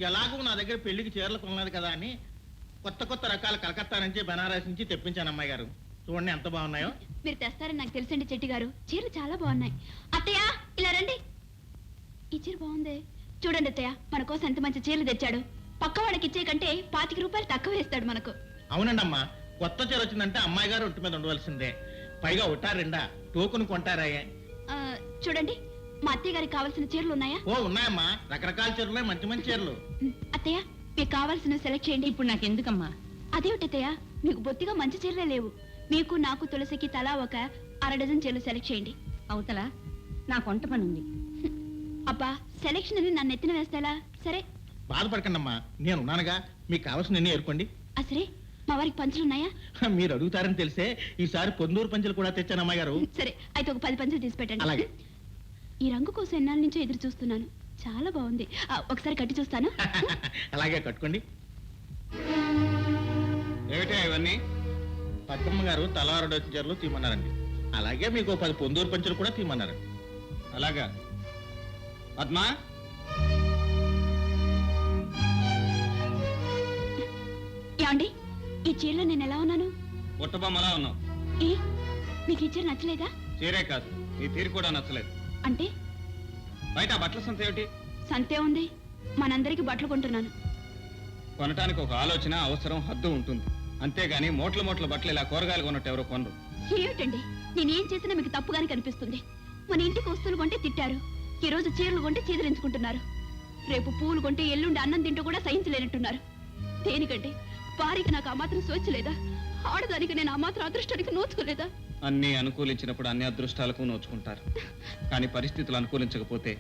ఎలాగో నా దగ్గర పెళ్లికి చీరలు కొన్నది కదా అని కొత్త కొత్త రకాల కలకత్తా నుంచి బనారస్ నుంచి తెప్పించాను అమ్మాయి గారు. చూడండి ఎంత బాగున్నాయో. మీరు తెస్తారని నాకు తెలుసండి చెట్టి గారు. చీరలు చాలా బాగున్నాయి. అత్తయ్య ఇలా రండి. ఈ చీర బాగుంది చూడండి అత్తయ్య. మన కోసం ఎంత మంచి చీరలు తెచ్చాడు. పక్క వాళ్ళకి ఇచ్చే కంటే 25 రూపాయలు తక్కువ వేస్తాడు మనకు. అవునండి అమ్మా, కొత్త చీర వచ్చిందంటే అమ్మాయి గారు ఒంటి మీద ఉండవలసిందే. పైగా ఒట్టారెండా టోకును కొంటారాయే. చూడండి మా అత్తయ్య గారికి కావాల్సిన చీరలు ఉన్నాయా? ఓ ఉన్నాయమ్మా, రకరకాల చీరలు, మంచి మంచి చీరలు. అత్తయ్య మీకు కావాల్సిన సెలెక్ట్ చేయండి. ఇప్పుడు నాకు ఎందుకమ్మా? అదేమిటత్తయ్య, మీకు బొత్తిగా మంచి చీరలే లేవు. మీకు నాకు తులసికి తలా ఒక 1/2 డజన్ చీరలు సెలెక్ట్ చేయండి. అవతల నా కొంట పని ఉంది. అబ్బా సెలెక్షన్ అని నన్ను ఎత్తిన వేస్తాలా? సరే బాధపడకండి అమ్మా, నేను ఉన్నానుగా. మీకు కావాల్సిన ఏర్పండి. అసరే మా వారికి పంచులున్నాయా? మీరు అడుగుతారని తెలిసే ఈసారి పొందూరు పంచులు కూడా తెచ్చాను అమ్మాయి గారు. సరే అయితే ఒక 10 పంచులు తీసి పెట్టండి. అలాగే. ఈ రంగు కోసం ఎన్నాళ్ళ నుంచో ఎదురు చూస్తున్నాను. చాలా బాగుంది. ఒకసారి కట్టి చూస్తాను. అలాగే కట్టుకోండి. ఏమిటా ఇవన్నీ? పద్మమ్మ గారు తలవారు చీరలు తీయమన్నారండి. అలాగే మీకు 10 పొందూరు పంచులు కూడా తీయమన్నారు. అలాగా పద్మా, ఏమండి ఈ చీరలో నేను ఎలా ఉన్నాను? బుట్టబొమ్మలా ఉన్నావు. ఏ మీకు ఈ చీర నచ్చలేదా? చీరే కాదు, నీ తీరు కూడా నచ్చలేదు. అంటే బయట బట్టల సంత ఏమిటి? సంతే ఉంది. మనందరికి బట్టలు కొంటున్నాను. కొనటానికి ఒక ఆలోచన, అవసరం, హద్దు ఉంటుంది. అంతేగాని మూట్ల మూట్ల బట్టలు ఇలా కూరగాయలు కొన్నట్టు ఎవరో కొనరు. ఏమిటండి నేనేం చేసినా మీకు తప్పుగానే కనిపిస్తుంది. మన ఇంటికి వస్తువులు కొంటే తిట్టారు, ఈ రోజు చీరలు కొంటే చీదరించుకుంటున్నారు, రేపు పూలు కొంటే ఎల్లుండి అన్నం తింటూ కూడా సహించలేనట్టున్నారు. దేనికంటే వారికి నాకు ఆ మాత్రం స్వేచ్ఛ లేదా? ఆడదానికి నేను ఆ మాత్రం అదృష్టానికి నోచుకోలేదా? అన్ని అనుకూలించినప్పుడు అన్ని అదృష్టాలకు నోచుకుంటారు. కానీ పరిస్థితులు అనుకూలించకపోతే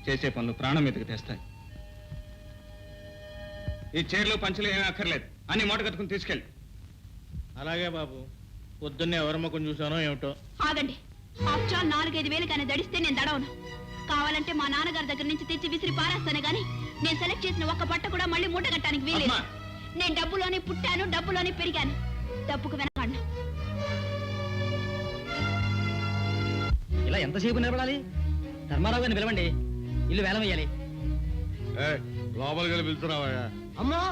చేసే పనులు ప్రాణం మీదకి తెస్తాయి. ఈ చీరలు పంచులు ఏమీ అక్కర్లేదు, అన్ని మూట కట్టుకుని తీసుకెళ్ళి. అలాగే బాబు. పొద్దున్నే ఎవరి ముఖం చూసానో ఏమిటో. ఆగండి. ఆఫ్టర్ 4-5 వేలు కానీ దడిస్తే నేను దడవను. కావాలంటే మా నాన్నగారి దగ్గర నుంచి తెచ్చి విసిరి పారేస్తానే గాని నేను సెలెక్ట్ చేసిన ఒక్క బట్ట కూడా మళ్ళీ మూట కట్టడానికి వీలేదు. నేను డబ్బులోనే పుట్టాను, డబ్బులోనే పెరిగాను, డబ్బుకు వెనకాడను. ఇలా ఎంతసేపు నిలబడాలి? ధర్మారావు గారిని పిలవండి, ఇల్లు వేలం వేయాలి. లోపలికి పిలుస్తున్నావా? అమ్మో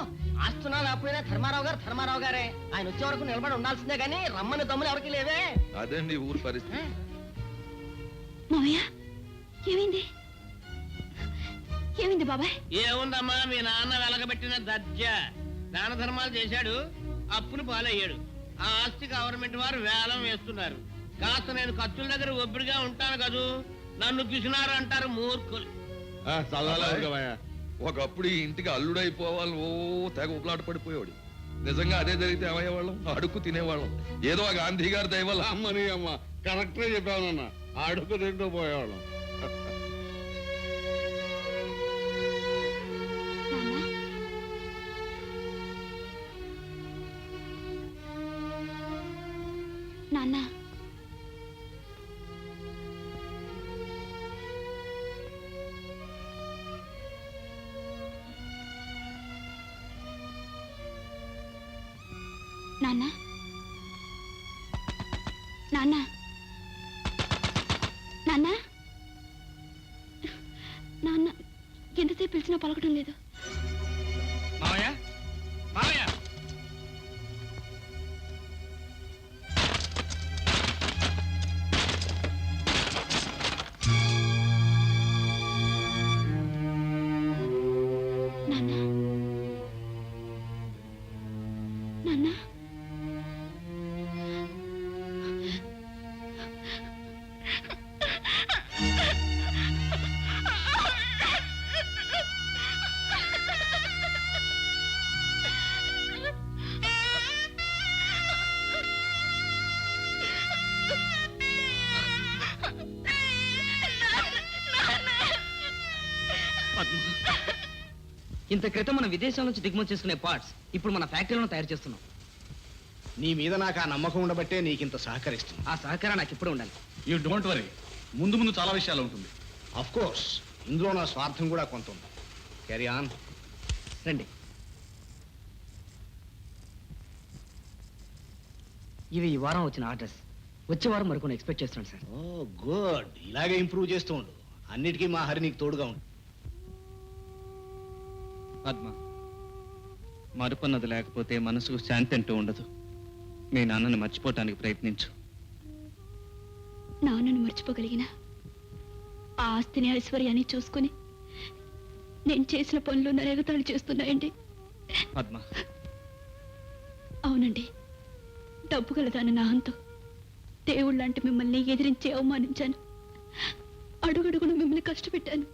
ఆస్తున్నా లేకపోయినా ధర్మారావు గారే. ఆయన వచ్చే వరకు నిలబడి ఉండాల్సిందే గానీ రమ్మని దమ్ములు ఎవరికి లేవే. అదండి ఊరు పరిస్థితి. మావయ్య ఏమైంది? ఏమైంది బాబాయ్? ఏముందమ్మా, మీ నాన్న వెలగబెట్టిన దర్జా దాన ధర్మాలు చేశాడు, అప్పులు పాలయ్యాడు. ఆ ఆస్తి గవర్నమెంట్ వారు వేలం వేస్తున్నారు. కాస్త నేను ఖర్చుల దగ్గర ఒబ్బిడిగా ఉంటాను కదూ, నన్ను పిసినారు అంటారు మూర్ఖులు. ఒకప్పుడు ఈ ఇంటికి అల్లుడైపోవాలి ఓ తెగ ఉపలాట పడిపోయేవాడు. నిజంగా అదే జరిగితే ఏమయ్యేవాళ్ళం? అడుక్కు తినేవాళ్ళం. ఏదో ఆ గాంధీ గారి దయవల్ల. అమ్మని అమ్మ కరెక్ట్గా చెప్పానన్నా, అడుగు తింటూ పోయేవాళ్ళం. నాన్న నాన్న నాన్న నాన్న నాన్న ఎంతసేపు పిలిచినా పలకటం లేదు. మావయ్య, మావయ్య, నాన్న నాన్న ఇంత క్రితం మనం విదేశాల నుంచి దిగుమతి చేసుకునే పార్ట్స్ ఇప్పుడు మన ఫ్యాక్టరీలో తయారు చేస్తున్నాం. నీ మీద నాకు ఆ నమ్మకం ఉండబట్టే నీకింత సహకరిస్తుంది. ఆ సహకారం నాకు ఎప్పుడు ఉండాలి. యూ డోంట్ వరీ, ముందు ముందు చాలా విషయాలు ఉంటుంది. ఆఫ్ కోర్స్ ఇందులో నా స్వార్థం కూడా కొంత ఉంది. Carry on. రండి. ఇవి ఈ వారం వచ్చిన ఆర్డర్స్. వచ్చే వారం మరికొన్ని ఎక్స్పెక్ట్ చేస్తున్నాను సార్. ఓ గుడ్. ఇలాగే ఇంప్రూవ్ చేస్తూ ఉండు. అన్నిటికీ మా హరి నీకు తోడుగా ఉండు. పద్మ, మరుపన్నది లేకపోతే మనసుకు శాంతి అంటూ ఉండదు. మీ నాన్నని మర్చిపోవటానికి ప్రయత్నించు. నాన్నను మర్చిపోగలిగిన ఆ ఆస్తిని ఐశ్వర్యాన్ని చూసుకుని నేను చేసిన పనులు నరేగతాళి చేస్తున్నాయండి. పద్మ, అవునండి, డబ్బు గలదాని నాహంతో దేవుళ్ళంటే మిమ్మల్ని ఎదిరించి అవమానించాను. అడుగడుగును మిమ్మల్ని కష్టపెట్టాను.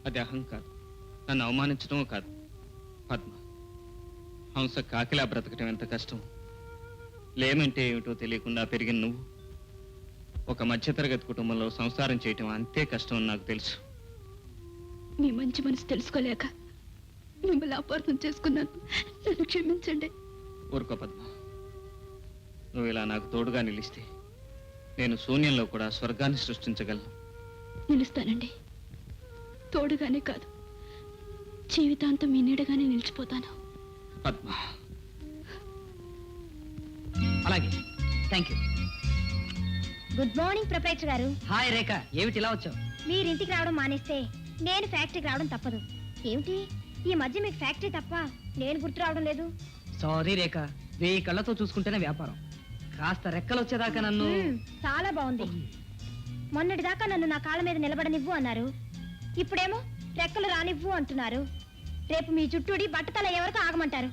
అది అహం కాదు, నన్ను అవమానించడమో కాదు. పద్మ, హంస కాకిలా బ్రతకటం ఎంత కష్టం. లేమంటే ఏమిటో తెలియకుండా పెరిగిన నువ్వు ఒక మధ్యతరగతి కుటుంబంలో సంసారం చేయటం అంతే కష్టం అని నాకు తెలుసు. మీ మంచి మనసు తెలుసుకోలేక మిమ్మల్ని అపార్థం చేసుకున్నాను. నన్ను క్షమించండి. ఊరుకో పద్మ, నువ్వు ఇలా నాకు తోడుగా నిలిస్తే నేను శూన్యంలో కూడా స్వర్గాన్ని సృష్టించగలను. నిలుస్తానండి. తోడుగానే కాదు, జీవితాంతం మీ నీడగానే నిలిచిపోతాను. పద్మ, అలాగే, thank you. Good morning proprietor గారు. హాయ్ రేఖ, ఏమిటి ఇలా వచ్చావు? మీరింటికి రావడం మానేస్తే నేను ఫ్యాక్టరీకి రావడం తప్పదు. ఏమిటి ఈ మధ్య మీకు ఫ్యాక్టరీ తప్ప నేను గుర్తు రావడం లేదు? సారీ రేఖ, 1000 కళ్ళతో చూసుకుంటేనే వ్యాపారం. కాస్త రెక్కలు వచ్చేదాకా నన్ను... చాలా బాగుంది. మొన్నటిదాకా నన్ను నా కాళ్ళ మీద నిలబడనివ్వు అన్నారు, ఇప్పుడేమో రెక్కలు రానివ్వు అంటున్నారు. రేపు మీ చుట్టూడి బట్టతల ఎవరికి ఆగమంటారు?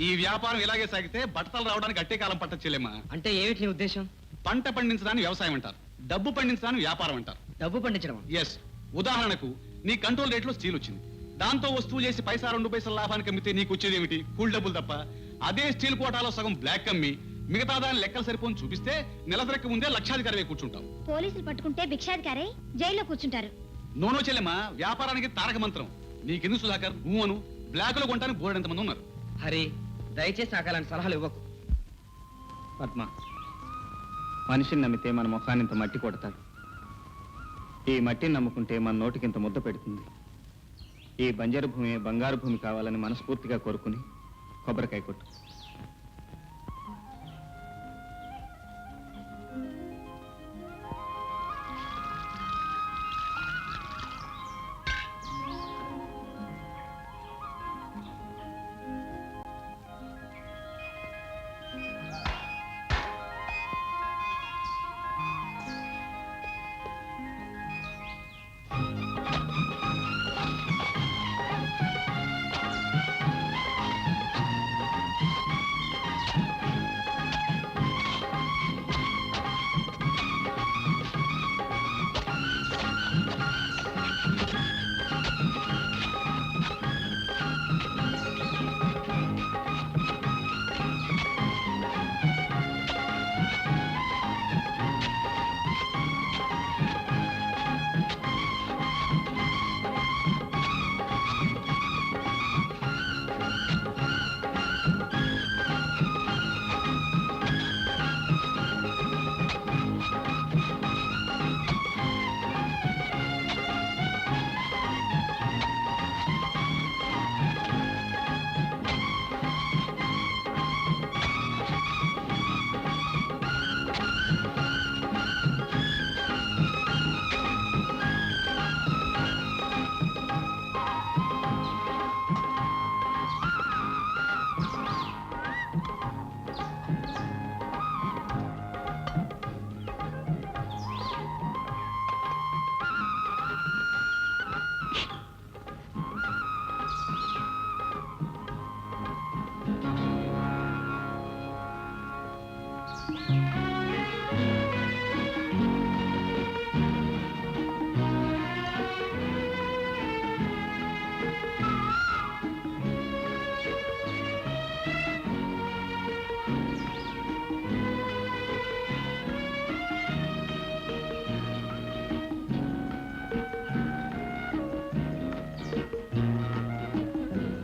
ఈ వ్యాపారం ఇలాగే సాగితే బట్టలు రావడానికి అట్టే కాలం పట్టచ్చేలేమా. అంటే ఏమిటి నీ ఉద్దేశం? పంట పండించడాన్ని వ్యవసాయం అంటారు, డబ్బు పండించడాన్ని వ్యాపారం అంటారు. డబ్బు పండించడం? ఎస్. ఉదాహరణకు నీ కంట్రోల్ రేట్లో స్టీల్ వచ్చింది, దాంతో వస్తువు చేసి పైసా 2 పైసల లాభానికి అమ్మితే నీకు వచ్చేది ఏమిటి? కూల్ డబ్బులు తప్ప. అదే స్టీల్ కోటాలో సగం బ్లాక్ అమ్మి మిగతా దాని లెక్కలు సరిపోని చూపిస్తే నెలసరికి ముందే లక్షాధికారివే కూర్చుంటావు. పోలీసులు పట్టుకుంటే భిక్షాధికారే జైల్లో కూర్చుంటారు. నోనో చెల్లెమ్మా, వ్యాపారానికి తారక మంత్రం. నీకెందుకు సుధాకర్? ఊను బ్లాక్ లో కొంటానికి బోర్డు ఎంతమంది ఉన్నారు. హరి, దయచేసి నాకు అలాంటి సలహాలు ఇవ్వకు. పద్మ, మనిషిని నమ్మితే మన ముఖాన్నింత మట్టి కొడతాడు. ఈ మట్టిని నమ్ముకుంటే మన నోటికింత ముద్ద పెడుతుంది. ఈ బంజరు భూమి బంగారు భూమి కావాలని మనస్ఫూర్తిగా కోరుకుని కొబ్బరికాయ కొట్టు.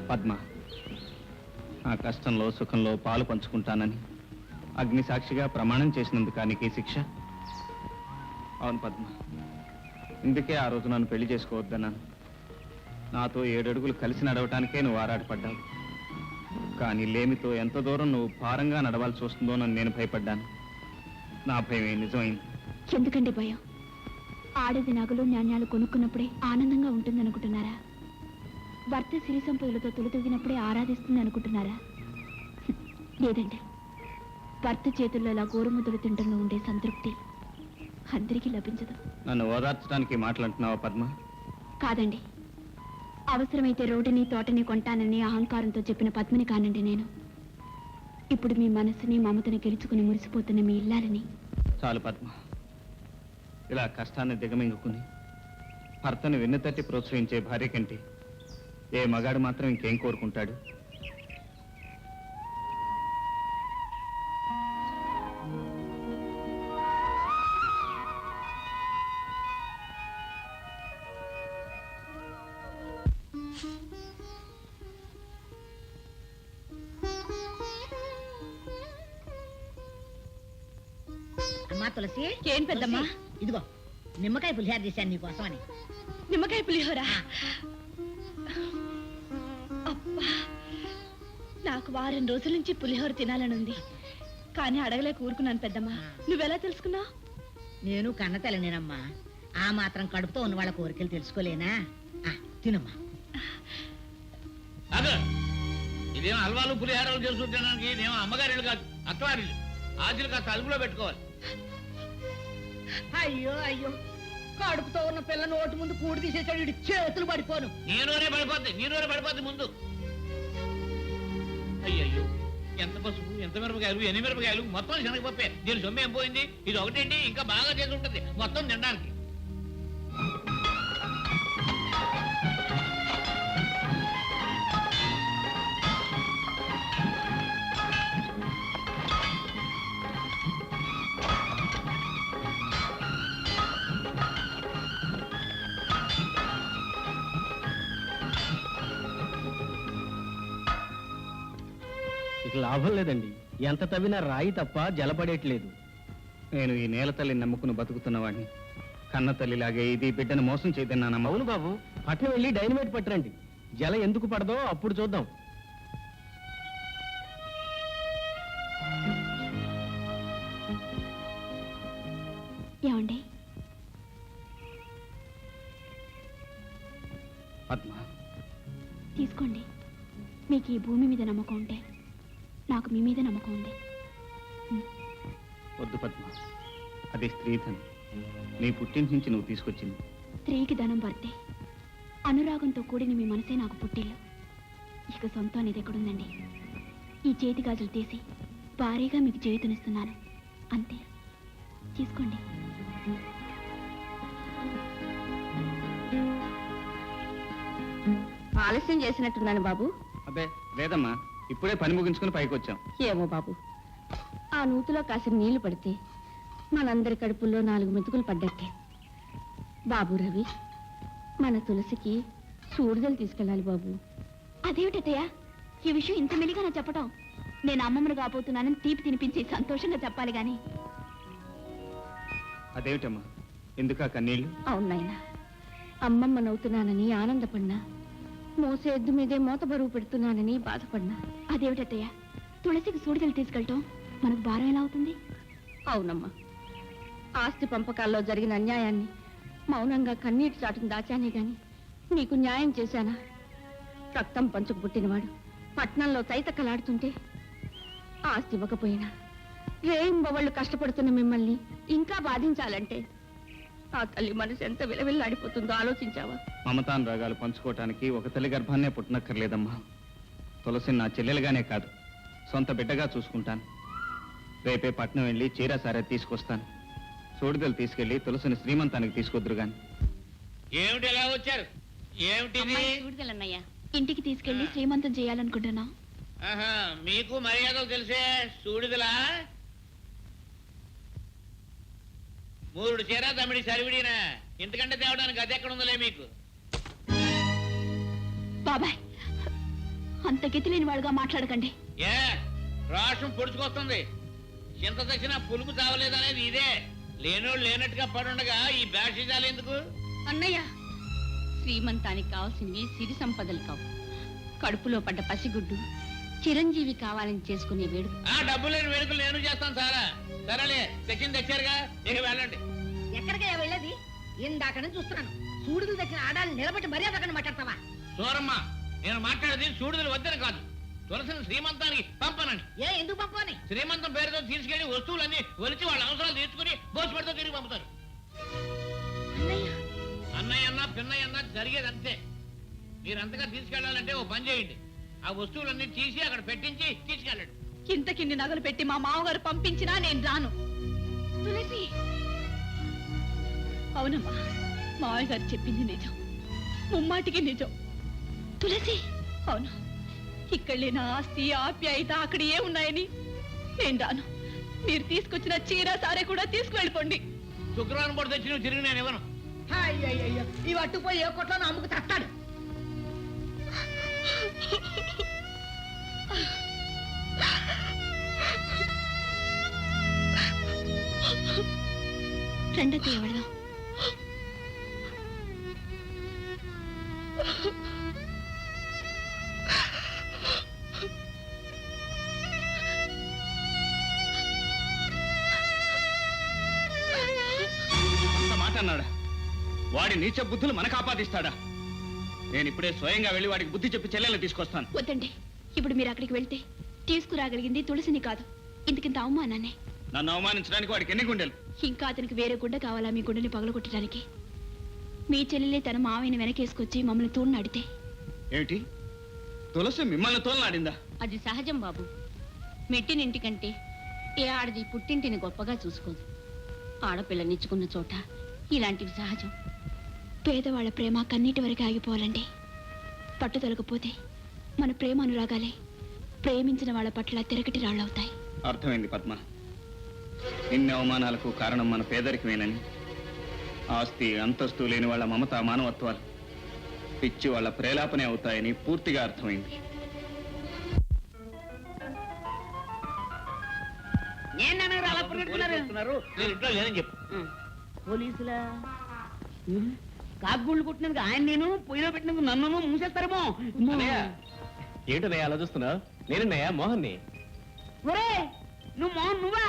పద్మ, ఆ కష్టంలో సుఖంలో పాలు పంచుకుంటానని అగ్ని సాక్షిగా ప్రమాణం చేసినందుకు నీకు ఈ శిక్ష? అవును పద్మ, ఇందుకే ఆ రోజు నన్ను పెళ్లి చేసుకోవద్దన్నాను. నాతో 7 అడుగులు కలిసి నడవటానికే నువ్వు ఆరాటపడ్డావు. కానీ లేమితో ఎంత దూరం నువ్వు భారంగా నడవాల్సి వస్తుందోనని నేను భయపడ్డాను. నా భయమే నిజమైంది. ఎందుకండి భయం? ఆడది నగలు నాణ్యాలు కొనుక్కున్నప్పుడే ఆనందంగా ఉంటుందనుకుంటున్నారా? భర్త సిరి సంపదలతో తొలితొగినప్పుడే ఆరాధిస్తుంది అనుకుంటున్నారా? లేదండి, భర్త చేతుల్లో ఇలా గోరుముద్దలు తింటంలో ఉండే సంతృప్తి అందరికీ లభించదు. నన్ను ఓదార్చడానికి మాట్లాడుతున్నావా పద్మ? కాదండి, అవసరమైతే రోడ్డుని తోటని కొంటానని అహంకారంతో చెప్పిన పద్మని కానండి నేను. ఇప్పుడు మీ మనసుని మమతని గెలుచుకుని మురిసిపోతున్న మీ ఇల్లాలని. చాలు పద్మ, ఇలా కష్టాన్ని దిగమింగుకుని భర్తను వెన్నుతట్టి ప్రోత్సహించే భార్య కంటే ఏ మగాడు మాత్రం ఇంకేం కోరుకుంటాడు? అమ్మా తులసి, ఏం పెద్దమ్మా? ఇదిగో నిమ్మకాయ పులిహార చేశాను నీకోసమని. నిమ్మకాయ పులిహోర? అబ్బా, నాకు వారం రోజుల నుంచి పులిహోర తినాలనుంది, కానీ అడగలేక ఊరుకున్నాను పెద్దమ్మా. నువ్వెలా తెలుసుకున్నావు? నేను కన్న తల్లినేనమ్మా, ఆ మాత్రం కడుపుతో ఉన్న వాళ్ళ కోరికలు తెలుసుకోలేనా? తినమ్మా. అదే ఇదేమో హల్వాలు పులిహారాలు చేసుకుంటానికి ఇదేమో అమ్మగారిళ్ళు కాదు, అత్తవారిళ్ళు. ఆశలు కాస్త అదుపులో పెట్టుకోవాలి. అయ్యో అయ్యో, కడుపుతో ఉన్న పిల్ల నోటి ముందు కూడి తీసేసాడు, వీడి చేతులు పడిపోను. నీలోనే పడిపోద్ది ముందు. అయ్యయ్యో, ఎంత పసుపు, ఎంత మిరపకాయలు, ఎన్ని మిరపకాయలు, మొత్తం శనగపప్పే. దీని సొమ్ము ఏం పోయింది? ఇది ఒకటేంటి, ఇంకా బాగా చేసి ఉంటుంది మొత్తం తినడానికి. ఇక లాభం లేదండి, ఎంత తవ్వినా రాయి తప్ప జలపడేట్లేదు. నేను ఈ నేల తల్లిని నమ్ముకుని బతుకుతున్నవాడిని. కన్న తల్లిలాగే ఇది బిడ్డను మోసం చేయదన్నానమ్మా. అవును బాబు, పట్నం వెళ్ళి డైనమైట్ పట్టరండి, జల ఎందుకు పడదో అప్పుడు చూద్దాం. ఏమండి? పద్మ, తీసుకోండి. మీకు ఈ భూమి మీద నమ్మకం ఉంటే నాకు మీ మీద నమ్మకం ఉంది. వద్దు పద్మ, అది స్త్రీధనం. నీ పుట్టింటి నుంచి నువ్వు తీసుకొచ్చింది. స్త్రీకి ధనం వర్తే, అనురాగంతో కూడిన మీ మనసే నాకు పుట్టిల్లు. ఇక సొంతం అనేది ఎక్కడుందండి? ఈ చేతి గాజులు తీసి భారీగా మీకు చేయుతనిస్తున్నాను, అంతే. తీసుకోండి. ఆలస్యం చేసినట్టున్నాను బాబు. అబ్బే లేదమ్మా, ఇప్పుడే పని ముగించుకుని పైకి వచ్చాం. ఏమో బాబు, ఆ నూతిలో కాసిన నీళ్లు పడితే మనందరి కడుపుల్లో 4 మెతుకులు పడ్డట్టే. బాబు రవి, మన తులసికి సూడిదలు తీసుకెళ్ళాలి బాబు. అదేమిటయ్యా ఈ విషయం ఇంత మెలిగా నా చెప్పటం? నేను అమ్మమ్మను కాబోతున్నానని తీపి తినిపించి సంతోషంగా చెప్పాలి గాని. అదేమిటమ్మా, ఎందుకా కన్నీళ్ళు? అవునాయన, అమ్మమ్మనవుతున్నానని ఆనందపడినా, మోసే ఎద్దు మీదే మోత బరువు పెడుతున్నానని బాధపడినా. అదేమిటయ్యా, తులసికి సూడిదలు తీసుకెళ్ళటం మనకు భారం ఎలా అవుతుంది? అవునమ్మా, ఆస్తి పంపకాల్లో జరిగిన అన్యాయాన్ని మౌనంగా కన్నీటి చాటును దాచానే గాని నీకు న్యాయం చేశానా? రక్తం పంచుకు పుట్టినవాడు పట్నంలో తైతక్కలాడుతుంటే ఆస్తి ఇవ్వకపోయినా రేయింబవళ్ళు కష్టపడుతున్న మిమ్మల్ని ఇంకా బాధించాలంటే ఆ తల్లి మనసు ఎంత విలవిల్లాడిపోతుందో ఆలోచించావా? మమతానురాగాలు పంచుకోవటానికి ఒక తల్లి గర్భాన్నే పుట్టనక్కర్లేదమ్మా. తులసిని నా చెల్లెలుగానే కాదు, సొంత బిడ్డగా చూసుకుంటాను. రేపే పట్నం వెళ్ళి చీర సారే తీసుకొస్తాను. సూడిదలు తీసుకెళ్లి తులసిని శ్రీమంతానికి తీసుకొద్దురు గాని. ఏమిటి ఎలా వచ్చారు? ఏమిటి అన్నయ్యా? ఇంటికి తీసుకెళ్లి శ్రీమంతం చేయాలనుకుంటున్నా. ఆహా, మీకు మర్యాదలు తెలిసే సూడిదలా? మూరుడు చీర తమిడి సరివిడినా, ఇంతకంటే తేవడానికి అది ఎక్కడ ఉందలే మీకు. బాబాయ్, అంత గతి లేని వాడుగా మాట్లాడకండి. ఏ రాష్ట్రం పొడుచుకొస్తుంది, చింత తెచ్చినా పులుపు చావలేదనేది ఇదే. లేనోళ్ళు లేనట్టుగా పడుండగా ఈ బ్యాషిజాలు ఎందుకు? అన్నయ్య, శ్రీమంతానికి కావాల్సింది సిరి సంపదలు కావు, కడుపులో పడ్డ పసిగుడ్డు చిరంజీవి కావాలని చేసుకునే వేడుక. ఆ డబ్బు లేని వేడుకలు నేను చేస్తాను సారా. సరేలే, తెచ్చింది తెచ్చారుగా, ఇక వెళ్ళండి. ఎక్కడికే వెళ్ళేది? ఇందాక నుంచి చూస్తున్నాను, సూడులు తెచ్చిన ఆడాలు నిలబెట్టి మర్యాద మాట్లాడతావా? సూరమ్మ, నేను మాట్లాడేది సూడుదలు వద్దని కాదు, తులసిని శ్రీమంతానికి పంపనండి. ఏ ఎందుకు పంపని? శ్రీమంతం పేరుతో తీసుకెళ్లి వస్తువులన్నీ ఒలిచి వాళ్ళ అవసరాలు తీర్చుకుని భోజపడితో తిరిగి పంపుతారు. అన్నయ్య అన్నా పిన్నయ్య అన్నా జరిగేది అంతే. మీరంతగా తీసుకెళ్లాలంటే ఓ పని చేయండి, ఆ వస్తువులన్నీ తీసి అక్కడ పెట్టించి తీసుకెళ్ళండి. ఇంతకిన్ని నగలు పెట్టి మా మామగారు పంపించినా నేను రాను. తులసి, అవునమ్మా, మామయ్య గారు చెప్పింది నిజం, ముమ్మాటికి నిజం. తులసి, అవును, ఇక్కడ లేని ఆస్తి ఆప్యాయత అక్కడ ఏ ఉన్నాయని నేను రాను. మీరు తీసుకొచ్చిన చీర సారే కూడా తీసుకువెళ్ళిపోండి. శుక్రవారం పూట తెచ్చి నువ్వు తిరిగి నేను ఇవ్వను. అయ్యయ్యో, ఈ అట్టుపోయి ఏ కొట్లో అమ్ముకు తస్తాడు. రెండో ఎవడదాం. అంత మాట అన్నాడా? వాడి నీచ బుద్ధులు మనకు ఆపాదిస్తాడా? నేను ఇప్పుడే స్వయంగా వెళ్ళి వాడికి బుద్ధి చెప్పి చెల్లెలు తీసుకొస్తాను. వద్దండి, ఇప్పుడు మీరు అక్కడికి వెళ్తే తీసుకురాగలిగింది తులసిని కాదు, ఇంతకింత అవమానాన్ని. నన్ను అవమానించడానికి వాడికి ఎన్ని గుండెలు? ఇంకా అతనికి వేరే గుండె కావాలా మీ గుండెని పగలగొట్టడానికి? మీ చెల్లెలే తన మావయ్యని వెనకేసుకొచ్చి మమ్మల్ని తోడునాడితే? ఏమిటి, తులసి మిమ్మల్ని తోలనాడిందా? అది సహజం బాబు. మెట్టినింటికంటే ఏ ఆడది పుట్టింటిని గొప్పగా చూసుకోదు. ఆడపిల్లనిచ్చుకున్న చోట ఇలాంటివి సహజం. పేదవాళ్ల ప్రేమ కన్నీటి వరకు ఆగిపోవాలండి. పట్టుదలకపోతే మన ప్రేమ అనురాగాలే ప్రేమించిన వాళ్ళ పట్ల తిరగటి రాళ్ళవుతాయి. అర్థమైంది పద్మ. ఇన్ని అవమానాలకు కారణం మన పేదరికమేనని, ఆస్తి అంతస్తు లేని వాళ్ళ మమత మానవత్వాలు పిచ్చి వాళ్ళ ప్రేలాపనే అవుతాయని పూర్తిగా అర్థమైంది. నేను ఇంట్లో లేదని చెప్పు. పోలీసులా కాకుగూళ్ళు కుట్టినందుకు ఆయన నేను పొయ్యిలో పెట్టినందుకు నన్ను మూసేస్తారేమో. ఏంటనయ్య అలా చూస్తున్నావు? నేనన్నయ్య మోహన్ని. ఒరే, నువ్వు మోహన్ నువ్వా?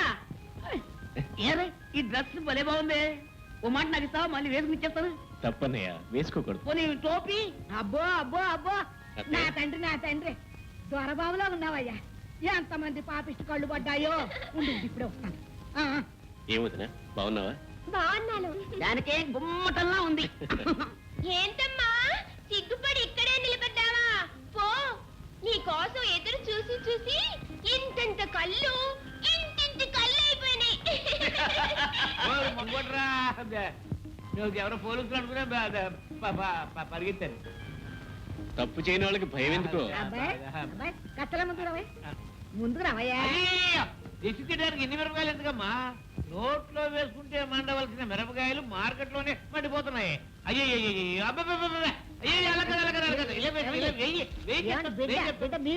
ఏరే, ఈ డ్రెస్ భలే బాగుంది. ఓ మాట నాకు ఇస్తావా? మళ్ళీ వేసుకుని ఇచ్చేస్తాను. తప్పన్నయ్య, వేసుకోకూడదు. పోనీ టోపీ. అబ్బో అబ్బో అబ్బో, నా తండ్రి నా తండ్రి, దొరబాబులో ఉన్నావయ్యా. ఎంతమంది పాపిష్టి కళ్ళు పడ్డాయో. ఉండు, ఇప్పుడే వస్తాను. ఏమవుతున్నా, బాగున్నావా? బాగున్నాను. దానికే గుమ్మటంలా ఉంది. ఏంటమ్మా సిగ్గుపడి ఇక్కడే నిలబడ్డావా? పో, నీ కోసం ఎదురు చూసి చూసి ఇంతంత కళ్ళు ఇంటింటి కళ్ళు అయిపోయినాయి. నువ్వు ఎవరో పోలీసులు అనుకునే పరిగెత్తాను. తప్పు చేయని వాళ్ళకి భయం ఎందుకో? అబ్బాయి అబ్బాయి, కట్టల ముందుకు రావయ్యా. దిష్టి తీయడానికి ఎన్ని మిరపకాయలు ఎందుకమ్మా? నోట్లో వేసుకుంటే మండవలసిన మిరపకాయలు మార్కెట్లోనే మండిపోతున్నాయి. అయ్యో మీ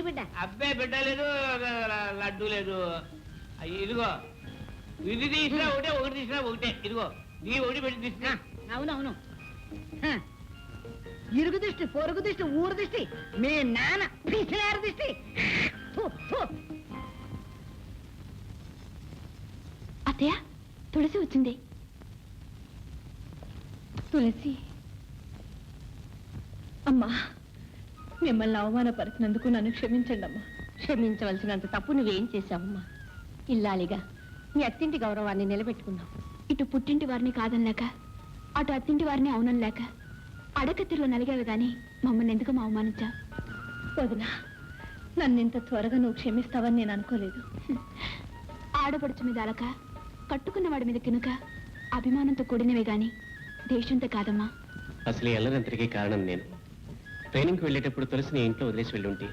బిడ్డ అబ్బాయి బిడ్డ లేదు, లడ్డు లేదు. అయ్యి ఇదిగో, ఇది తీసినా ఒకటే, ఒకటి తీసినా ఒకటే. ఇదిగో నీ ఒకటి పెట్టి తీసినా. అవునవును, ఇరుగు దిష్టి, పొరుగు దిష్టి, ఊరు దిష్టి, మీ నాన్న పిసినారు దిష్టి. అత్తయ్య, తులసి వచ్చింది. తులసి, అమ్మా, మిమ్మల్ని అవమానపరిచినందుకు నన్ను క్షమించండి అమ్మా. క్షమించవలసినంత తప్పు నువ్వేం చేశావమ్మా? ఇల్లాలిగా మీ అత్తింటి గౌరవాన్ని నిలబెట్టుకున్నావు. ఇటు పుట్టింటి వారిని కాదనలేక, అటు అత్తింటి వారిని అవునలేక అడకత్తిలో నలిగావు గాని మమ్మల్ని ఎందుకు అవమానించా? వదినా, నన్ను ఇంత త్వరగా నువ్వు క్షమిస్తావని నేను అనుకోలేదు. ఆడపడుచు మీద అలక, కట్టుకున్న వాడి మీద కినుక అభిమానంతో కూడినవే గాని దేశంతో కాదమ్మా. అసలు ఎల్లరంతటికీ కారణం నేను. ట్రైనింగ్కి వెళ్ళేటప్పుడు తులసిని ఇంట్లో వదిలేసి వెళ్ళుంటే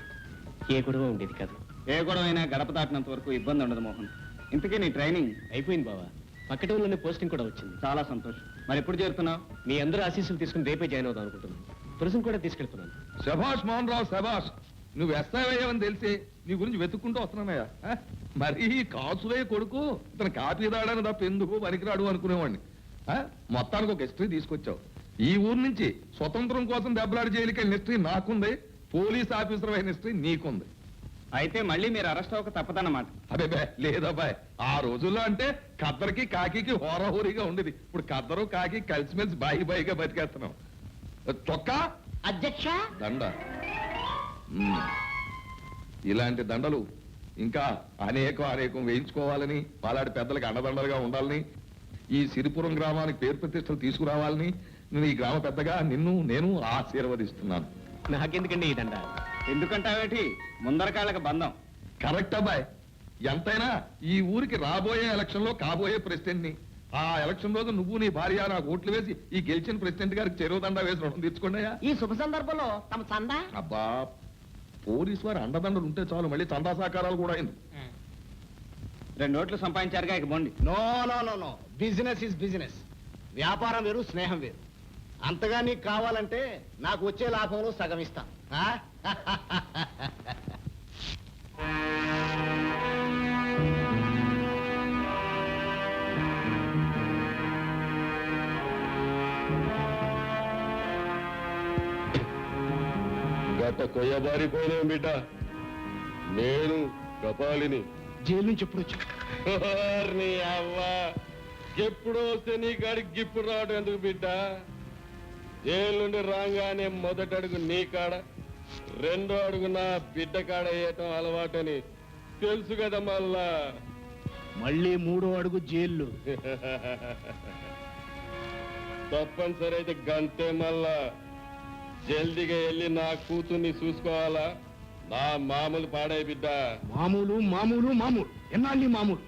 ఏ గొడవ ఉండేది కాదు. ఏ గొడవైనా గడప దాటినంత వరకు ఇబ్బంది ఉండదు మోహన్. ఇంతకీ నీ ట్రైనింగ్ అయిపోయింది బావా. పక్కటూరులోనే పోస్టింగ్ కూడా వచ్చింది. చాలా సంతోషం. మరి ఎప్పుడు చేరుతున్నావు? మీ అందరూ ఆశీస్సులు తీసుకుని రేపే జాయిన్ అవుదాం అనుకుంటున్నాను. తులసిని కూడా తీసుకెళ్తున్నాను. శభాష్ మోహన్ రావు, శభాష్. నువ్వు ఎస్తావయ్యావని తెలిసి నీ గురించి వెతుక్కుంటూ వస్తున్నానయ్యా. మరి కాసులే కొడుకు ఇతను కాపీ దాడని తప్ప ఎందుకు పనికిరాడు అనుకునేవాడిని. మొత్తానికి ఒక హిస్టరీ తీసుకొచ్చావు. ఈ ఊరు నుంచి స్వతంత్రం కోసం దెబ్బలాడి జైలుకి వెళ్ళిన హిస్టరీ నాకుంది, పోలీస్ ఆఫీసర్ అయిన హిస్టరీ నీకుంది. అయితే మళ్ళీ మీరు అరెస్ట్ అవ్వక తప్పదన్నమాట. అదే లేదబ్బాయ్, ఆ రోజుల్లో అంటే ఖద్దరికి కాకి హోరాహోరీగా ఉండేది. ఇప్పుడు ఖద్దరు కాకి కలిసిమెలిసి బాయిగా బతికేస్తున్నాం. చొక్కా అధ్యక్ష దండ. ఇలాంటి దండలు ఇంకా అనేకం వేయించుకోవాలని పాలాడి పెద్దలకు అండదండలుగా ఉండాలని ఈ సిరిపురం గ్రామానికి పేరు ప్రతిష్టలు తీసుకురావాలని నేను ఈ గ్రామ పెద్దగా నేను ఆశీర్వదిస్తున్నాను. నాకెందుకండి ఈ దండ? ఎందుకంటావేటి? ముందర కాళ్ళకి బంధం. కరెక్ట్ అబ్బాయి. ఎంతైనా ఈ ఊరికి రాబోయే ఎలక్షన్ లో కాబోయే ప్రెసిడెంట్ ని, ఆ ఎలక్షన్ రోజు నువ్వు నీ భార్య నాకు ఓట్లు వేసి ఈ గెలిచిన ప్రెసిడెంట్ గారికి చెరువు దండ వేసి రుణం తీర్చుకోండియా. ఈ శుభ సందర్భంలో తమ చందా అబ్బా, పోలీసు వారు అండదండలు ఉంటే చాలు, మళ్ళీ చందా సహకారాలు కూడా అయింది. 2 ఓట్లు సంపాదించారుగా, ఇక బోండి. No no no no, business is business. వ్యాపారం వేరు, స్నేహం వేరు. అంతగా నీకు కావాలంటే నాకు వచ్చే లాభంలో సగం ఇస్తా. ఆ? గత కొయ్యబారిపోయిన బిడ్డ, నేను కపాలిని జైలు నుంచి ఎప్పుడు వచ్చా? నీ అవ్వ ఎప్పుడు వస్తే నీ కాడికి గిప్పుడు రావడం ఎందుకు బిడ్డ? జైలు నుండి రాగానే మొదటి అడుగు నీ కాడ, 2వ అడుగు నా బిడ్డ కాడ వేయటం అలవాటని తెలుసు కదా. మళ్ళా మళ్ళీ 3వ అడుగు జైలు. తప్పనిసరి అయితే గంతే. మళ్ళా జల్దిగా వెళ్ళి నా కూతుర్ని చూసుకోవాలా. నా మామూలు పాడే బిడ్డ. మామూలు మామూలు మామూలు, ఎన్నాళ్ళు మామూలు?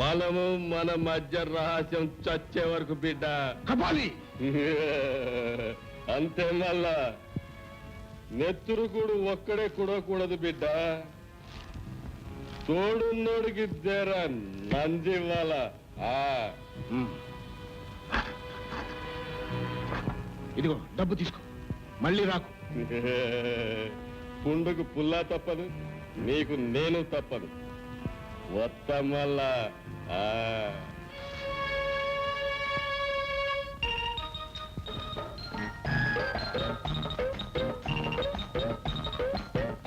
మనము మన మధ్య రహస్యం చచ్చే వరకు బిడ్డ. కపాలి అంతే. మళ్ళా నెత్తురు కూడా ఒక్కడే కూడకూడదు బిడ్డ. తోడున్నోడికి దేర నందివ్వాల. ఇదిగో డబ్బు తీసుకో, మళ్ళీ రాకు. పుండుకు పుల్లా తప్పదు, నీకు నేను తప్పదు. వత్తమల్లా.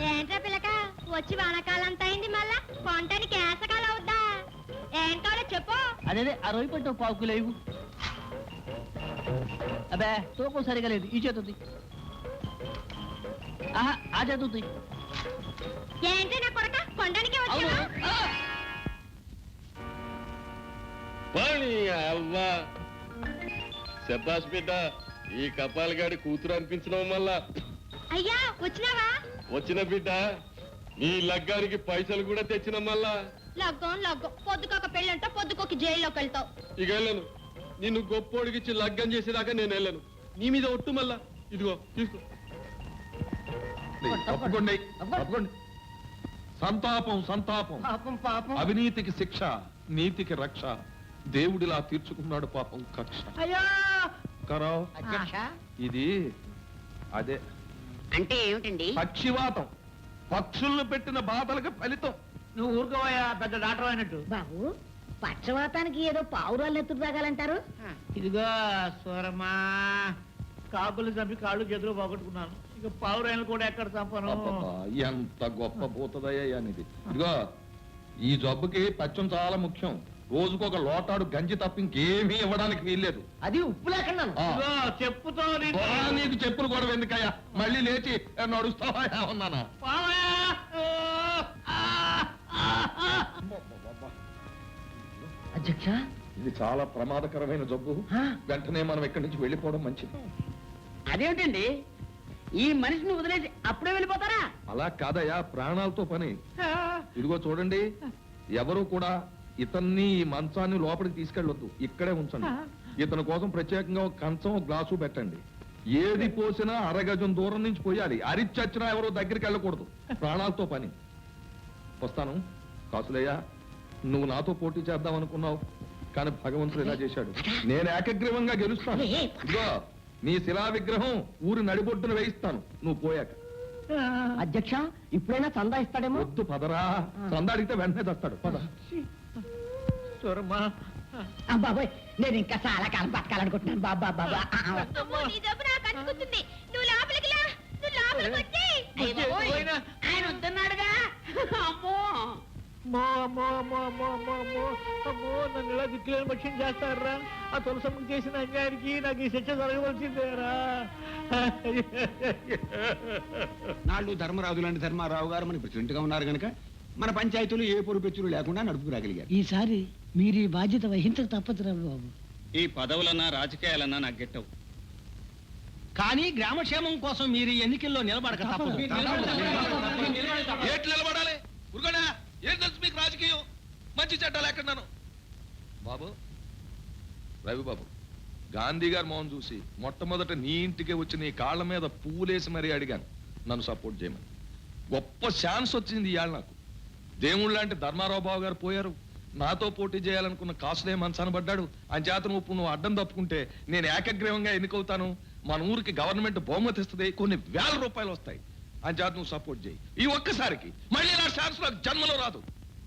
ఏంట్రా పిల్లక వచ్చి వానకాలంత అయింది, మళ్ళా కొంటానికి ఏసకాలం అవుద్దా? ఏం కావాలో చెప్పు. అదే ఆ రొయ్యి పట్టు 1/4 కిలో ఇవ్వు. అబ్బే తూకం సరిగా లేదు, ఈ చేతుంది. ఆహా, ఆ చేతుంది. ఏంటి నా కొడక కొండానికి వచ్చా? అవ్వా శబాష్ బిడ్డ, ఈ కపాలగాడి కూతురు అనిపించడం వల్ల అయ్యా వచ్చినావా? వచ్చిన బిడ్డ. నీ లగ్గానికి పైసలు కూడా తెచ్చిన మళ్ళా. లగ్గం పొద్దుకొక పెళ్ళంట, పొద్దుకొక జైల్లోకి వెళ్తావు. ఇక వెళ్ళను. నిన్ను గొప్పోడికిచ్చి లగ్గం చేసేదాకా నేను వెళ్ళను. నీ మీద ఒట్టు మళ్ళా. ఇదిగో తీసుకో. తప్పకుండా తప్పకుండా. సంతాపం సంతాపం. అవినీతికి శిక్ష, నీతికి రక్ష. దేవుడిలా తీర్చుకున్నాడు పాపం కక్ష. అయ్యో కరో ఇది అదే అంటే ఏమిటండి? పక్షివాతం. పక్షులను పెట్టిన బాధలకు ఫలితం. నువ్వు ఊరుకోవయ్యా, పెద్ద డాక్టర్ అయినట్టు. బాబు, పక్షవాతానికి ఏదో పావురాలు ఎత్తుకు తాగాలంటారు. ఇదిగో సూరమ్మా, కాకులు చంపి కాళ్ళు చేతులు పోగొట్టుకున్నాను. ఇక పావురాయలు కూడా ఎక్కడ చంపను. అబ్బబ్బా, ఎంత గొప్ప పోతుందయ్యా అనేది. ఇదిగో ఈ జబ్బుకి పచ్చం చాలా ముఖ్యం. రోజుకొక లోటాడు గంజి తప్ప ఇంకేమీ ఇవ్వడానికి వీల్లేదు. అది ఉప్పు లేకుండా చెప్పుతో నీకు చెప్పులు కూడా ఎందుకయ్యా? మళ్ళీ లేచి నడుస్తావా ఉన్నానా? అధ్యక్ష, ఇది చాలా ప్రమాదకరమైన జబ్బు. వెంటనే మనం ఇక్కడి నుంచి వెళ్ళిపోవడం మంచిది. అదేమిటండి, ఈ మనిషిని వదిలేసి అప్పుడే వెళ్ళిపోతారా? అలా కాదయ్యా, ప్రాణాలతో పని. ఇదిగో చూడండి, ఎవరు కూడా ఇతన్ని ఈ మంచాన్ని లోపలికి తీసుకెళ్ళొద్దు, ఇక్కడే ఉంచండి. ఇతని కోసం ప్రత్యేకంగా ఒక కంచం, ఒక గ్లాసు పెట్టండి. ఏది పోసినా అరగజం దూరం నుంచి పోయాలి. అరిచచ్చినా ఎవరో దగ్గరికి వెళ్ళకూడదు. ప్రాణాలతో పని. వస్తాను. కాసులయ్య, నువ్వు నాతో పోటీ చేద్దాం అనుకున్నావు, కానీ భగవంతుడు ఇలా చేశాడు. నేను ఏకగ్రీవంగా గెలుస్తాను. ఇదిగో నీ శిలా విగ్రహం ఊరి నడిబొడ్డున వేయిస్తాను నువ్వు పోయాక. అధ్యక్ష, ఇప్పుడైనా చందా ఇస్తాడేమో. వద్దు పదరా. చందా అడిగితే వెంటనే తెస్తాడు. పద. సూరమ్మా, బాబాయ్, నేను ఇంకా చాలా కాలం బతకాలనుకుంటున్నాను. బాబా బాబా. అమ్మో, నీ జబ్బు నాకు అంటుకుంటుంది. నువ్వు లోపలికి లా, నువ్వు లోపలికి వచ్చి. ఆయన వద్దన్నాడుగా. అమ్మో నన్ను ఇలా దిక్కులేని పక్షం చేస్తారా? ఆ తులసమ్మకి చేసిన అన్యాయానికి నాకు ఈ శిక్ష జరగవలసిందేరా. నాళ్ళు ధర్మరాజు లాంటి ధర్మారావు గారు మన ప్రెసిడెంట్ గా ఉన్నారు కనుక మన పంచాయతీలు ఏ పొరుపెచ్చులు లేకుండా నడుపుకురాగలిగారు. ఈసారి మీరు ఈ బాధ్యత వహించక తప్పదురా బాబు. ఈ పదవులన్నా రాజకీయాలన్నా నాకు గెట్టవు. కానీ గ్రామక్షేమం కోసం మీరు ఈ ఎన్నికల్లో నిలబడక తప్పదు. ఏట్లు నిలబడాలి ఉరుగడా? ఏం తెలుసు మీకు రాజకీయం? మంచి చట్టాలు ఎక్కడున్నాను బాబు. రవి బాబు, గాంధీ గారు మోహన్ చూసి మొట్టమొదట నీ ఇంటికి వచ్చి నీ కాళ్ళ మీద పువ్వులేసి మరీ అడిగాను నన్ను సపోర్ట్ చేయమని. గొప్ప ఛాన్స్ వచ్చింది ఇవాళ నాకు. దేవుళ్ళు లాంటి ధర్మారావు బాబు గారు పోయారు. నాతో పోటీ చేయాలనుకున్న కాసులే మనసాన పడ్డాడు. అంచేత నువ్వు అడ్డం తప్పుకుంటే నేను ఏకగ్రీవంగా ఎన్నికవుతాను. మన ఊరికి గవర్నమెంట్ బహుమతి ఇస్తుంది, కొన్ని వేల రూపాయలు వస్తాయి. అంచేత నువ్వు సపోర్ట్ చేయి. ఈ ఒక్కసారికి మళ్ళీ నా ఛాన్స్ నాకు జన్మలో రాదు.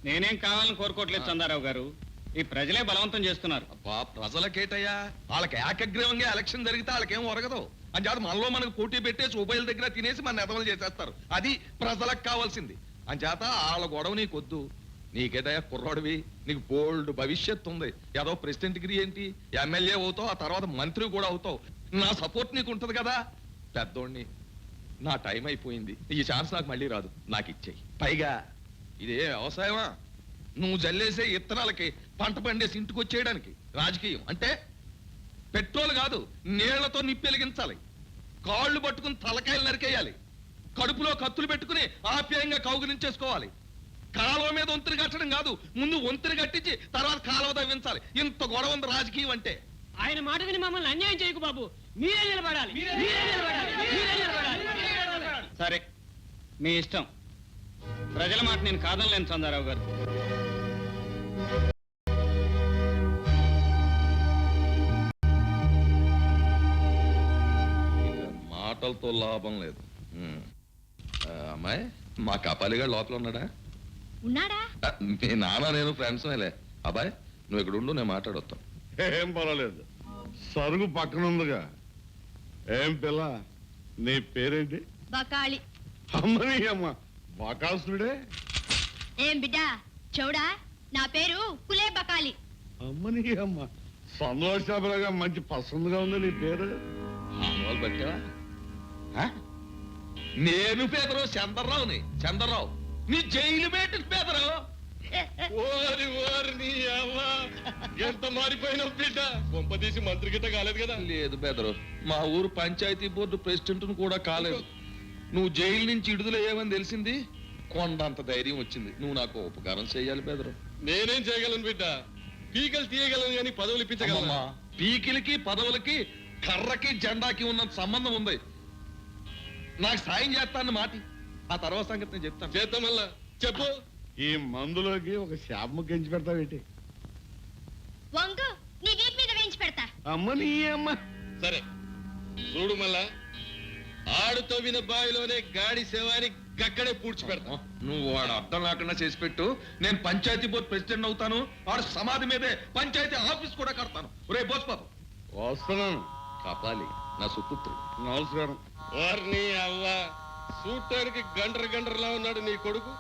నేనేం కావాలని కోరుకోవట్లేదు చందారావు గారు, ఈ ప్రజలే బలవంతం చేస్తున్నారు. అబ్బా, ప్రజలకేటయ్యా? వాళ్ళకి ఏకగ్రీవంగా ఎలక్షన్ జరిగితే వాళ్ళకేం ఒరగదు. అంచేత మనలో మనకు పోటీ పెట్టేసి ఉభయల దగ్గర తినేసి మన ఎదవలు చేసేస్తారు. అది ప్రజలకు కావాల్సింది. అంచేత వాళ్ళ గొడవ నీకొద్దు. నీకేటయ్యా కుర్రాడివి, నీకు బోల్డ్ భవిష్యత్తు ఉంది. ఏదో ప్రెసిడెంట్ డిగ్రీ ఏంటి, ఎమ్మెల్యే అవుతావు, ఆ తర్వాత మంత్రి కూడా అవుతావు. నా సపోర్ట్ నీకు ఉంటది కదా. పెద్దోడిని, నా టైం అయిపోయింది. ఈ ఛాన్స్ నాకు మళ్ళీ రాదు. నాకు ఇచ్చేయి. పైగా ఇదే వ్యవసాయమా? నువ్వు జల్లేసే ఇత్తనాలకి పంట పండేసి ఇంటికి వచ్చేయడానికి రాజకీయం అంటే పెట్రోల్ కాదు, నీళ్లతో నిప్పెలిగించాలి. కాళ్ళు పట్టుకుని తలకాయలు నరికేయాలి. కడుపులో కత్తులు పెట్టుకుని ఆప్యాయంగా కౌగులించేసుకోవాలి. కాలువ మీద వంతుని కట్టడం కాదు, ముందు వంతుని కట్టించి తర్వాత కాలువ తవ్వించాలి. ఇంత గొడవ ఉంది రాజకీయం అంటే. ఆయన మాట విని మమ్మల్ని అన్యాయం చేయకు బాబు. మీరే నిలబడాలి. సరే, మీ ఇష్టం. ప్రజల మాట నేను కాదనలేను చందారావు గారు. మాటలతో లాభం లేదు. అమ్మాయి, మా కపాలిగాడు లోపల ఉన్నాడా? ఉన్నాడా? మీ నాన్న నేను ఫ్రెండ్స్ లే. అబ్బాయి, నువ్వు ఇక్కడ ఉండు, నేను మాట్లాడొస్తాను. ఏం పర్వాలేదు, సరుగు పక్కన ఉందిగా. ఏం పిల్ల, నీ పేరేంటి? బకాళి. అమ్మని అమ్మ, బకాసుడే. ఏం బిడ్డా చౌడా, నా పేరు కులే బకాలి. అమ్మని అమ్మ, సంతోషాపరగా మంచి పసందుగా ఉంది నీ పేరు. మామూలు బట్టావా? నేను పేదరావు చంద్రరావుని. చంద్రరావు నీ జైలు పెట్టిన పేదరావు. ఓరి ఓరి నీ అమ్మ, ఎంత మారిపోయినావు బిడ్డ. కొంపదీసి మంత్రి గిట్ట కాలేదు కదా? లేదు బెదరు, మా ఊరు పంచాయతీ బోర్డు ప్రెసిడెంట్ కూడా కాలేదు. నువ్వు జైలు నుంచి విడుదలయ్యావని తెలిసింది, కొండంత ధైర్యం వచ్చింది. నువ్వు నాకు ఉపకారం చేయాలి బెదరు. నేనేం చేయగలను బిడ్డ? పీకలు తీయగలను కానీ పదవులు ఇప్పించగలమా? పీకిలికి పదవులకి కర్రకి జెండాకి ఉన్నంత సంబంధం ఉంది. నాకు సాయం చేస్తాను మాటి, ఆ తర్వాత సంగతి నేను చెప్తాను. చేద్దాం మళ్ళా చెప్పు. ఈ మందులోకి ఒక శాపము కెంచి పెడతావేంటి? వంగు నీ వీపు మీద వేయించి పెడతా. అమ్మ నీ అమ్మ. సరే చూడు, మళ్ళా ఆడు తవ్విన బావిలోనే గాడి శవాన్ని గక్కడే పూడ్చి పెడతా. నువ్వు వాడు అర్థం లేకుండా చేసి పెట్టు. నేను పంచాయతీ బోర్డు ప్రెసిడెంట్ అవుతాను. వాడు సమాధి మీదే పంచాయతీ ఆఫీస్ కూడా కడతాను. రే బోస్పాపం, వస్తున్నాను. కాపాలి నా సుపుత్రుడు. నమస్కారం. వారిని అవ్వ చూడటానికి గండ్ర గండ్రలా ఉన్నాడు నీ కొడుకు.